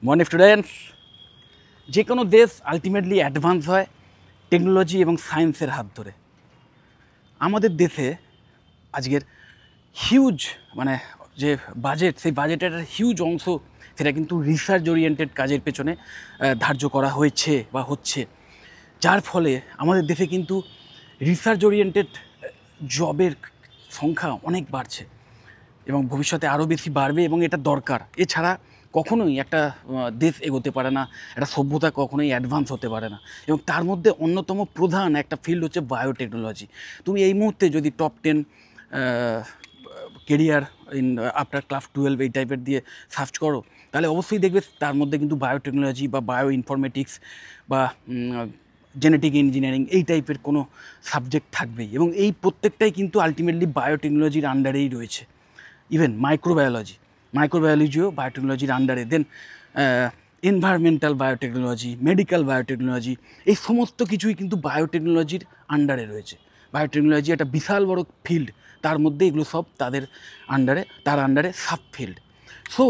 Morning students, যে কোনো দেশ আলটিমেটলি অ্যাডভান্স হয় টেকনোলজি এবং সায়েন্সের হাত ধরে। আমাদের দেশে আজকের হিউজ যে বাজেট, সেই বাজেটের একটা হিউজ অংশ সেটা কিন্তু রিসার্চ ওরিয়েন্টেড কাজের পেছনে ধার্য করা হয়েছে বা হচ্ছে, যার ফলে আমাদের দেশে কিন্তু রিসার্চ ওরিয়েন্টেড জবের সংখ্যা অনেক বাড়ছে এবং ভবিষ্যতে আরও বেশি বাড়বে এবং এটা দরকার। এছাড়া কখনোই একটা দেশ এগোতে পারে না, একটা সভ্যতা কখনোই অ্যাডভান্স হতে পারে না। এবং তার মধ্যে অন্যতম প্রধান একটা ফিল্ড হচ্ছে বায়োটেকনোলজি। তুমি এই মুহূর্তে যদি top 10 career in after class 12 এই টাইপের দিয়ে সার্চ করো, তাহলে অবশ্যই দেখবে তার মধ্যে কিন্তু বায়োটেকনোলজি বা বায়ো ইনফরমেটিক্স বা জেনেটিক ইঞ্জিনিয়ারিং এই টাইপের কোনো সাবজেক্ট থাকবেই। এবং এই প্রত্যেকটাই কিন্তু আলটিমেটলি বায়োটেকনোলজির আন্ডারেই রয়েছে। ইভেন মাইক্রোবায়োলজিও বায়োটেকনোলজির আন্ডারে। দেন এনভায়রনমেন্টাল বায়োটেকনোলজি, মেডিকেল বায়োটেকনোলজি, এই সমস্ত কিছুই কিন্তু বায়োটেকনোলজির আন্ডারে রয়েছে। বায়োটেকনোলজি একটা বিশাল বড় ফিল্ড, তার মধ্যে এগুলো সব তার আন্ডারে সাব ফিল্ড। সো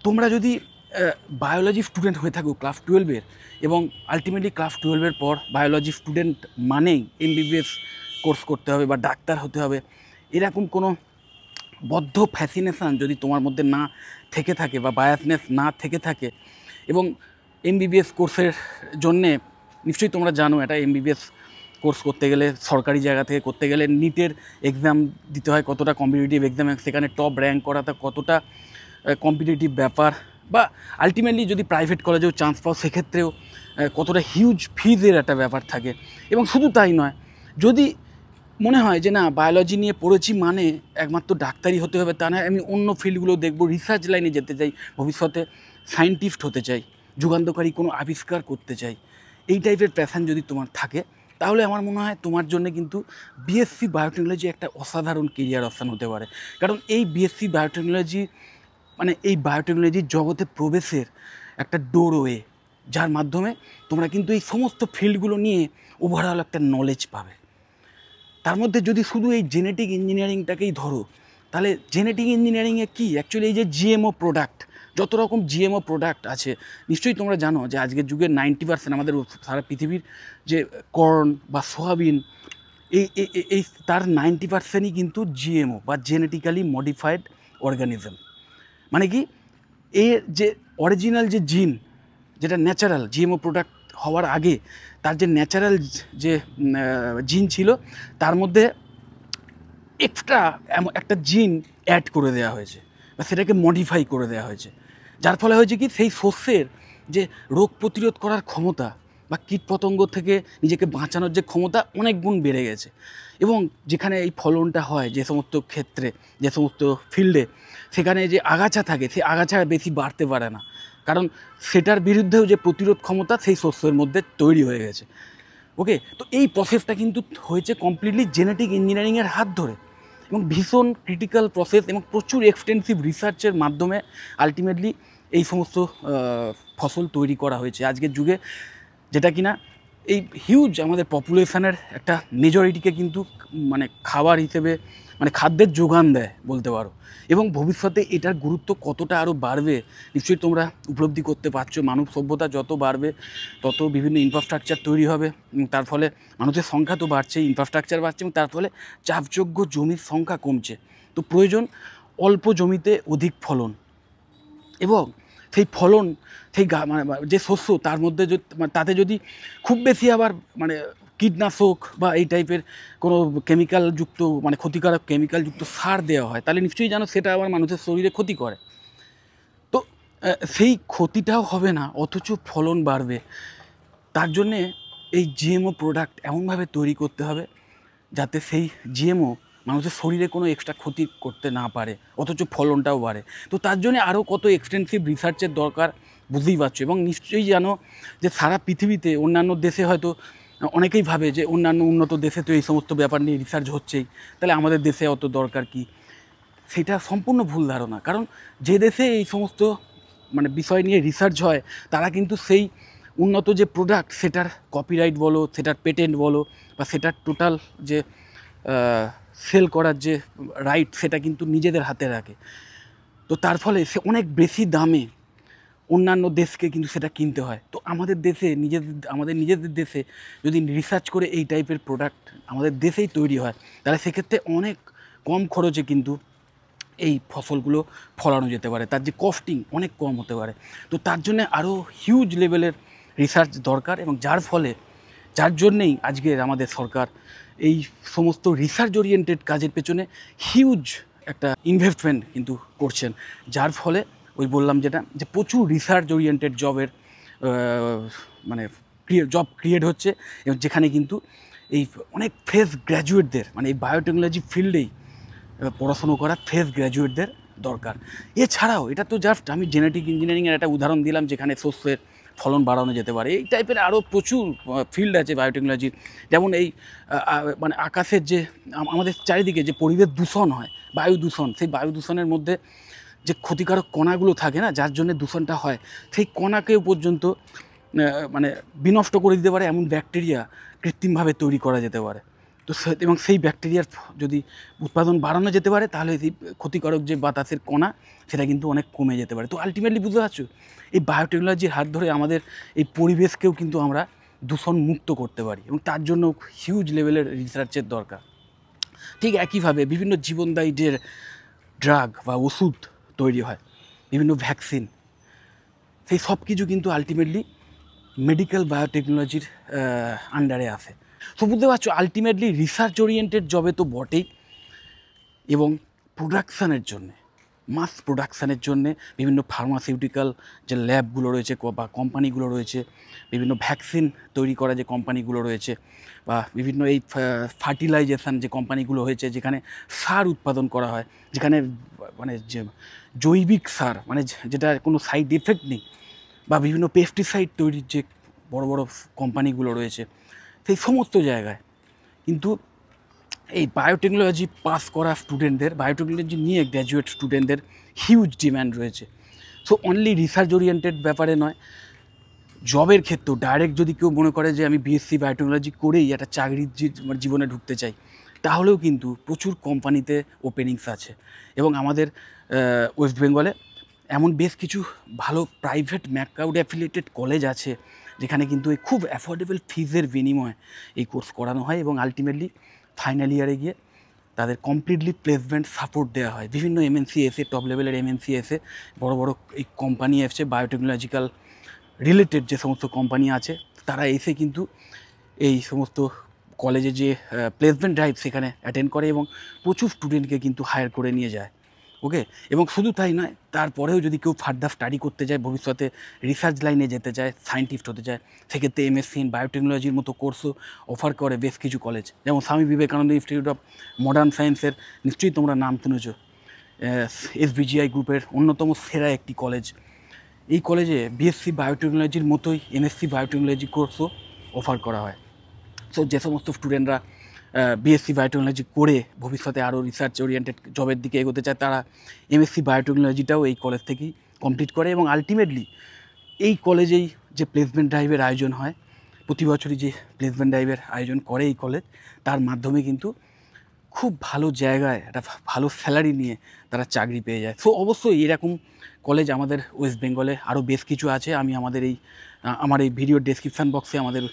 তোমরা যদি বায়োলজি স্টুডেন্ট হয়ে থাকো ক্লাস 12-এর, এবং আলটিমেটলি ক্লাস 12-এর পর বায়োলজি স্টুডেন্ট মানেই এমবিবিএস কোর্স করতে হবে বা ডাক্তার হতে হবে, এরকম কোনো বদ্ধ ফ্যাসিনেশান যদি তোমার মধ্যে না থেকে থাকে বা বায়াসনেস না থেকে থাকে, এবং এমবিবিএস কোর্সের জন্যে নিশ্চয়ই তোমরা জানো, এটা এমবিবিএস কোর্স করতে গেলে সরকারি জায়গা থেকে করতে গেলে নিটের এক্সাম দিতে হয়, কতটা কম্পিটিটিভ এক্সাম, সেখানে টপ র্যাঙ্ক করাটা কতটা কম্পিটিটিভ ব্যাপার, বা আলটিমেটলি যদি প্রাইভেট কলেজেও চান্স পাও সেক্ষেত্রেও কতটা হিউজ ফিজের একটা ব্যাপার থাকে। এবং শুধু তাই নয়, যদি মনে হয় যে না বায়োলজি নিয়ে পড়েছি মানে একমাত্র ডাক্তারই হতে হবে, তা নয়, আমি অন্য ফিল্ডগুলো দেখবো, রিসার্চ লাইনে যেতে চাই, ভবিষ্যতে সায়েন্টিস্ট হতে চাই, যুগান্তকারী কোনো আবিষ্কার করতে চাই, এই টাইপের প্যাশন যদি তোমার থাকে, তাহলে আমার মনে হয় তোমার জন্য কিন্তু বিএসসি বায়োটেকনোলজি একটা অসাধারণ কেরিয়ার অপশান হতে পারে। কারণ এই বিএসসি বায়োটেকনোলজি এই বায়োটেকনোলজির জগতে প্রবেশের একটা ডোরওয়ে, যার মাধ্যমে তোমরা কিন্তু এই সমস্ত ফিল্ডগুলো নিয়ে ওভারঅল একটা নলেজ পাবে। তার মধ্যে যদি শুধু এই জেনেটিক ইঞ্জিনিয়ারিংটাকেই ধরো, তাহলে জেনেটিক ইঞ্জিনিয়ারিংয়ে কি অ্যাকচুয়ালি এই যে জিএমও প্রোডাক্ট, যত রকম জিএমও প্রোডাক্ট আছে, নিশ্চয়ই তোমরা জানো যে আজকের যুগে 90% আমাদের সারা পৃথিবীর যে কর্ন বা সোয়াবিন, এই তার 90%ই কিন্তু জিএমও বা জেনেটিক্যালি মডিফাইড অর্গানিজম। মানে কি, এর যে অরিজিনাল যে জিন, যেটা ন্যাচারাল জিএমও প্রোডাক্ট হওয়ার আগে তার যে ন্যাচারাল যে জিন ছিল, তার মধ্যে এক্সট্রা একটা জিন অ্যাড করে দেওয়া হয়েছে বা সেটাকে মডিফাই করে দেওয়া হয়েছে, যার ফলে হয়েছে কি, সেই শস্যের যে রোগ প্রতিরোধ করার ক্ষমতা বা কীটপতঙ্গ থেকে নিজেকে বাঁচানোর যে ক্ষমতা অনেক গুণ বেড়ে গেছে। এবং যেখানে এই ফলনটা হয়, যে সমস্ত ক্ষেত্রে, যে সমস্ত ফিল্ডে, সেখানে যে আগাছা থাকে, সেই আগাছা বেশি বাড়তে পারে না, কারণ সেটার বিরুদ্ধেও যে প্রতিরোধ ক্ষমতা সেই শস্যের মধ্যে তৈরি হয়ে গেছে। ওকে, তো এই প্রসেসটা কিন্তু হয়েছে কমপ্লিটলি জেনেটিক ইঞ্জিনিয়ারিংয়ের হাত ধরে, এবং ভীষণ ক্রিটিক্যাল প্রসেস এবং প্রচুর এক্সটেন্সিভ রিসার্চের মাধ্যমে আলটিমেটলি এই সমস্ত ফসল তৈরি করা হয়েছে আজকের যুগে, যেটা কিনা এই হিউজ আমাদের পপুলেশনের একটা মেজরিটিকে কিন্তু খাবার হিসেবে খাদ্যের যোগান দেয় বলতে পারো। এবং ভবিষ্যতে এটার গুরুত্ব কতটা আরও বাড়বে নিশ্চয়ই তোমরা উপলব্ধি করতে পারছো। মানব সভ্যতা যত বাড়বে তত বিভিন্ন ইনফ্রাস্ট্রাকচার তৈরি হবে, তার ফলে মানুষের সংখ্যা তো বাড়ছে, ইনফ্রাস্ট্রাকচার বাড়ছে, এবং তার ফলে চাষযোগ্য জমির সংখ্যা কমছে। তো প্রয়োজন অল্প জমিতে অধিক ফলন, এবং সেই ফলন, সেই যে শস্য তার মধ্যে তাতে যদি খুব বেশি আবার কীটনাশক বা এই টাইপের কোনো কেমিক্যালযুক্ত ক্ষতিকারক কেমিক্যালযুক্ত সার দেওয়া হয়, তাহলে নিশ্চয়ই জানো সেটা আবার মানুষের শরীরে ক্ষতি করে। তো সেই ক্ষতিটাও হবে না, অথচ ফলন বাড়বে। তার জন্যে এই জিএমও প্রোডাক্ট এমনভাবে তৈরি করতে হবে যাতে সেই জিএমও মানুষের শরীরে কোনো এক্সট্রা ক্ষতি করতে না পারে, অথচ ফলনটাও বাড়ে। তো তার জন্য আরও কত এক্সটেন্সিভ রিসার্চের দরকার, বুঝতেই পারছো। এবং নিশ্চয়ই জানো যে সারা পৃথিবীতে অন্যান্য দেশে হয়তো অনেকেই ভাবে যে অন্যান্য উন্নত দেশে তো এই সমস্ত ব্যাপার নিয়ে রিসার্চ হচ্ছেই, তাহলে আমাদের দেশে অত দরকার কি? সেটা সম্পূর্ণ ভুল ধারণা। কারণ যে দেশে এই সমস্ত বিষয় নিয়ে রিসার্চ হয়, তারা কিন্তু সেই উন্নত যে প্রোডাক্ট, সেটার কপিরাইট বলো, সেটার পেটেন্ট বলো, বা সেটার টোটাল যে সেল করার যে রাইট, সেটা কিন্তু নিজেদের হাতে রাখে। তো তার ফলে সে অনেক বেশি দামে অন্যান্য দেশকে কিন্তু সেটা কিনতে হয়। তো আমাদের দেশে আমাদের নিজেদের দেশে যদি রিসার্চ করে এই টাইপের প্রোডাক্ট আমাদের দেশেই তৈরি হয়, তাহলে সেক্ষেত্রে অনেক কম খরচে কিন্তু এই ফসলগুলো ফলানো যেতে পারে, তার যে কস্টিং অনেক কম হতে পারে। তো তার জন্যে আরও হিউজ লেভেলের রিসার্চ দরকার, এবং যার জন্যেই আজকের আমাদের সরকার এই সমস্ত রিসার্চ ওরিয়েন্টেড কাজের পেছনে হিউজ একটা ইনভেস্টমেন্ট কিন্তু করছেন, যার ফলে ওই বললাম যেটা, যে প্রচুর রিসার্চ ওরিয়েন্টেড জবের মানে জব ক্রিয়েট হচ্ছে, এবং যেখানে কিন্তু এই অনেক ফ্রেশ গ্র্যাজুয়েটদের, মানে এই বায়োটেকনোলজি ফিল্ডেই পড়াশুনো করা ফ্রেশ গ্র্যাজুয়েটদের দরকার। এছাড়াও এটা তো জাস্ট আমি জেনেটিক ইঞ্জিনিয়ারিংয়ের একটা উদাহরণ দিলাম, যেখানে শস্যের ফলন বাড়ানো যেতে পারে। এই টাইপের আরও প্রচুর ফিল্ড আছে বায়োটেকনোলজির। যেমন এই মানে আকাশের যে আমাদের চারিদিকে যে পরিবেশ দূষণ হয়, বায়ু দূষণ, সেই বায়ু দূষণের মধ্যে যে ক্ষতিকারক কণাগুলো থাকে না, যার জন্য দূষণটা হয়, সেই কণাকেও পর্যন্ত মানে বিনষ্ট করে দিতে পারে এমন ব্যাকটেরিয়া কৃত্রিমভাবে তৈরি করা যেতে পারে। তো এবং সেই ব্যাকটেরিয়ার যদি উৎপাদন বাড়ানো যেতে পারে, তাহলে এই ক্ষতিকারক যে বাতাসের কণা, সেটা কিন্তু অনেক কমে যেতে পারে। তো আলটিমেটলি বুঝতে পারছো, এই বায়োটেকনোলজির হাত ধরে আমাদের এই পরিবেশকেও কিন্তু আমরা দূষণ মুক্ত করতে পারি, এবং তার জন্য হিউজ লেভেলের রিসার্চের দরকার। ঠিক একইভাবে বিভিন্ন জীবনদায়ী যে ড্রাগ বা ওষুধ তৈরি হয়, বিভিন্ন ভ্যাকসিন, সেই সব কিছু কিন্তু আলটিমেটলি মেডিকেল বায়োটেকনোলজির আন্ডারে আসে। তো বুঝতে পারছো, আলটিমেটলি রিসার্চ ওরিয়েন্টেড জবে তো বটেই, এবং প্রোডাকশানের জন্যে, মাস প্রোডাকশানের জন্যে বিভিন্ন ফার্মাসিউটিক্যাল যে ল্যাবগুলো রয়েছে বা কোম্পানিগুলো রয়েছে, বিভিন্ন ভ্যাকসিন তৈরি করা যে কোম্পানিগুলো রয়েছে, বা বিভিন্ন এই ফার্টিলাইজেশান যে কোম্পানিগুলো হয়েছে, যেখানে সার উৎপাদন করা হয়, যেখানে মানে যে জৈবিক সার, মানে যেটা কোনো সাইড এফেক্ট নেই, বা বিভিন্ন পেস্টিসাইড তৈরির যে বড় বড় কোম্পানিগুলো রয়েছে, সেই সমস্ত জায়গায় কিন্তু এই বায়োটেকনোলজি পাস করা স্টুডেন্টদের, বায়োটেকনোলজি নিয়ে গ্র্যাজুয়েট স্টুডেন্টদের হিউজ ডিম্যান্ড রয়েছে। সো অনলি রিসার্চ ওরিয়েন্টেড ব্যাপারে নয়, জবের ক্ষেত্রেও ডাইরেক্ট যদি কেউ মনে করে যে আমি বিএসসি বায়োটেকনোলজি করেই একটা চাকরির জীবনে ঢুকতে চাই, তাহলেও কিন্তু প্রচুর কোম্পানিতে ওপেনিংস আছে। এবং আমাদের ওয়েস্ট বেঙ্গলে এমন বেশ কিছু ভালো প্রাইভেট ম্যাকআউট অ্যাফিলিয়েটেড কলেজ আছে, যেখানে কিন্তু এই খুব অ্যাফোর্ডেবল ফিজের বিনিময়ে এই কোর্স করানো হয়, এবং আলটিমেটলি ফাইনাল ইয়ারে গিয়ে তাদের কমপ্লিটলি প্লেসমেন্ট সাপোর্ট দেওয়া হয়। বিভিন্ন এমএনসি এসে, টপ লেভেলের এমএনসি এসে, বড় বড় এই কোম্পানি এসে, বায়োটেকনোলজিক্যাল রিলেটেড যে সমস্ত কোম্পানি আছে, তারা এসে কিন্তু এই সমস্ত কলেজে যে প্লেসমেন্ট ড্রাইভ সেখানে অ্যাটেন্ড করে, এবং প্রচুর স্টুডেন্টকে কিন্তু হায়ার করে নিয়ে যায়। ওকে, এবং শুধু তাই নয়, তারপরেও যদি কেউ ফার্দার স্টাডি করতে যায়, ভবিষ্যতে রিসার্চ লাইনে যেতে চায়, সায়েন্টিস্ট হতে চায়, সেক্ষেত্রে এমএসসি ইন বায়োটেকনোলজির মতো কোর্সও অফার করে বেশ কিছু কলেজ, যেমন Swami Vivekananda institute of modern সায়েন্সের নিশ্চয়ই তোমরা নাম শুনেছ, এসবিজিআই গ্রুপের অন্যতম সেরা একটি কলেজ। এই কলেজে বিএসসি বায়োটেকনোলজির মতোই এমএসসি বায়োটেকনোলজি কোর্সও অফার করা হয়। সো যে সমস্ত স্টুডেন্টরা বিএসসি বায়োটেকনোলজি করে ভবিষ্যতে আরও রিসার্চ ওরিয়েন্টেড জবের দিকে এগোতে চায়, তারা এমএসসি বায়োটেকনোলজিটাও এই কলেজ থেকেই কমপ্লিট করে, এবং আলটিমেটলি এই কলেজেই যে প্লেসমেন্ট ড্রাইভের আয়োজন হয়, প্রতি বছরই যে প্লেসমেন্ট ড্রাইভের আয়োজন করে এই কলেজ, তার মাধ্যমে কিন্তু খুব ভালো জায়গায় একটা ভালো স্যালারি নিয়ে তারা চাকরি পেয়ে যায়। সো অবশ্যই এরকম কলেজ আমাদের ওয়েস্ট বেঙ্গলে আরও বেশ কিছু আছে। আমি আমার এই ভিডিও ডেসক্রিপশান বক্সে আমাদের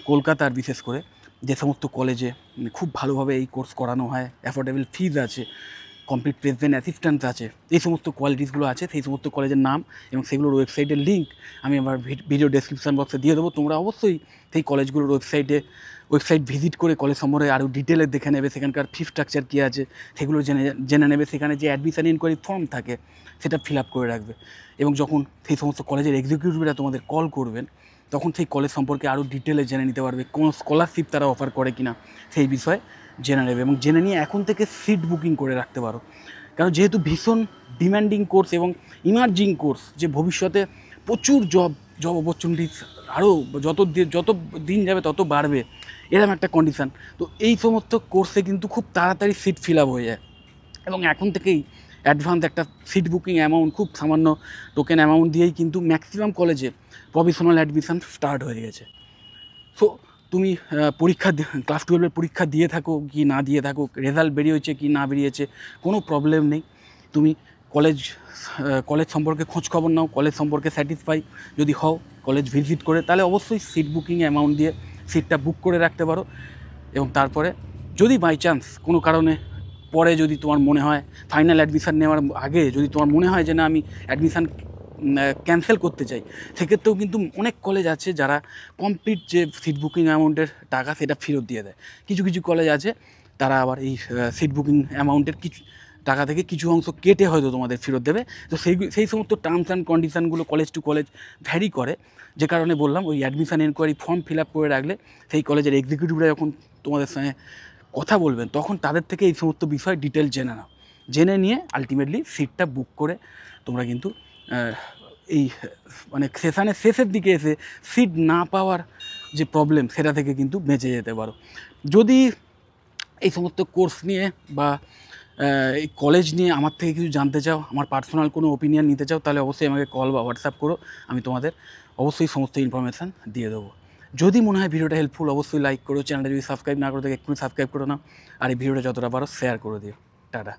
কলকাতার বিশেষ করে যে সমস্ত কলেজে খুব ভালোভাবে এই কোর্স করানো হয়, অ্যাফোর্ডেবল ফিজ আছে, কমপ্লিট প্লেসমেন্ট অ্যাসিস্ট্যান্স আছে, এই সমস্ত কোয়ালিটিসগুলো আছে, সেই সমস্ত কলেজের নাম এবং সেগুলোর ওয়েবসাইটের লিঙ্ক আমি আমার ভিডিও ডেসক্রিপশান বক্সে দিয়ে দেবো। তোমরা অবশ্যই সেই কলেজগুলোর ওয়েবসাইট ভিজিট করে কলেজ সম্বন্ধে আরও ডিটেলে দেখে নেবে, সেখানকার ফি স্ট্রাকচার কী আছে সেগুলো জেনে নেবে। সেখানে যে অ্যাডমিশান ইনকোয়ারি ফর্ম থাকে সেটা ফিল আপ করে রাখবে, এবং যখন সেই সমস্ত কলেজের এক্সিকিউটিভরা তোমাদের কল করবেন, তখন সেই কলেজ সম্পর্কে আরও ডিটেলে জেনে নিতে পারবে, কোনো স্কলারশিপ তারা অফার করে কিনা সেই বিষয়ে জেনে নেবে, এবং জেনে নিয়ে এখন থেকে সিট বুকিং করে রাখতে পারো। কারণ যেহেতু ভীষণ ডিম্যান্ডিং কোর্স এবং ইমার্জিং কোর্স, যে ভবিষ্যতে প্রচুর জব অপরচুনিটিস আরও যত দিন যাবে তত বাড়বে, এরকম একটা কন্ডিশান। তো এই সমস্ত কোর্সে কিন্তু খুব তাড়াতাড়ি সিট ফিল আপ হয়ে যায়, এবং এখন থেকেই অ্যাডভান্স একটা সিট বুকিং অ্যামাউন্ট, খুব সামান্য টোকেন অ্যামাউন্ট দিয়েই কিন্তু ম্যাক্সিমাম কলেজে প্রভিশনাল অ্যাডমিশান স্টার্ট হয়ে গেছে। সো তুমি ক্লাস 12-এর পরীক্ষা দিয়ে থাকো কি না দিয়ে থাকো, রেজাল্ট বেরিয়েছে কি না বেরিয়েছে, কোনো প্রবলেম নেই। তুমি কলেজ সম্পর্কে খোঁজখবর নাও, কলেজ সম্পর্কে স্যাটিসফাই যদি হও কলেজ ভিজিট করে, তাহলে অবশ্যই সিট বুকিং অ্যামাউন্ট দিয়ে সিটটা বুক করে রাখতে পারো। এবং তারপরে যদি বাই চান্স কোনো কারণে পরে যদি তোমার মনে হয় ফাইনাল অ্যাডমিশান নেওয়ার আগে যদি তোমার মনে হয় যে না আমি অ্যাডমিশান ক্যান্সেল করতে চাই, সেক্ষেত্রেও কিন্তু অনেক কলেজ আছে যারা কমপ্লিট যে সিট বুকিং অ্যামাউন্টের টাকা সেটা ফেরত দিয়ে দেয়। কিছু কিছু কলেজ আছে তারা আবার এই সিট বুকিং অ্যামাউন্টের কিছু টাকা থেকে কিছু অংশ কেটে হয়তো তোমাদের ফেরত দেবে। তো সেই সমস্ত টার্মস অ্যান্ড কন্ডিশানগুলো কলেজ টু কলেজ ভ্যারি করে, যে কারণে বললাম ওই admission enquiry form fill up করে রাখলে সেই কলেজের এক্সিকিউটিভরা যখন তোমাদের সঙ্গে কথা বলবেন তখন তাদের থেকে এই সমস্ত বিষয় ডিটেল জেনে নাও, জেনে নিয়ে আলটিমেটলি সিটটা বুক করে তোমরা কিন্তু এই মানে সেশানের শেষের দিকে এসে সিট না পাওয়ার যে প্রবলেম সেটা থেকে কিন্তু বেঁচে যেতে পারো। যদি এই সমস্ত কোর্স নিয়ে বা এই কলেজ নিয়ে আমার থেকে কিছু জানতে চাও, আমার পার্সোনাল কোনো ওপিনিয়ন নিতে চাও, তাহলে অবশ্যই আমাকে কল বা হোয়াটসঅ্যাপ করো, আমি তোমাদের অবশ্যই সমস্ত ইনফরমেশান দিয়ে দেবো। যদি মনে হয় ভিডিওটা হেল্পফুল অবশ্যই লাইক করো, চ্যানেলটা যদি সাবস্ক্রাইব না করো থাকে এক্ষুনি সাবস্ক্রাইব করো না, আর এই ভিডিওটা যতটা পারো শেয়ার করে দিও। টাটা।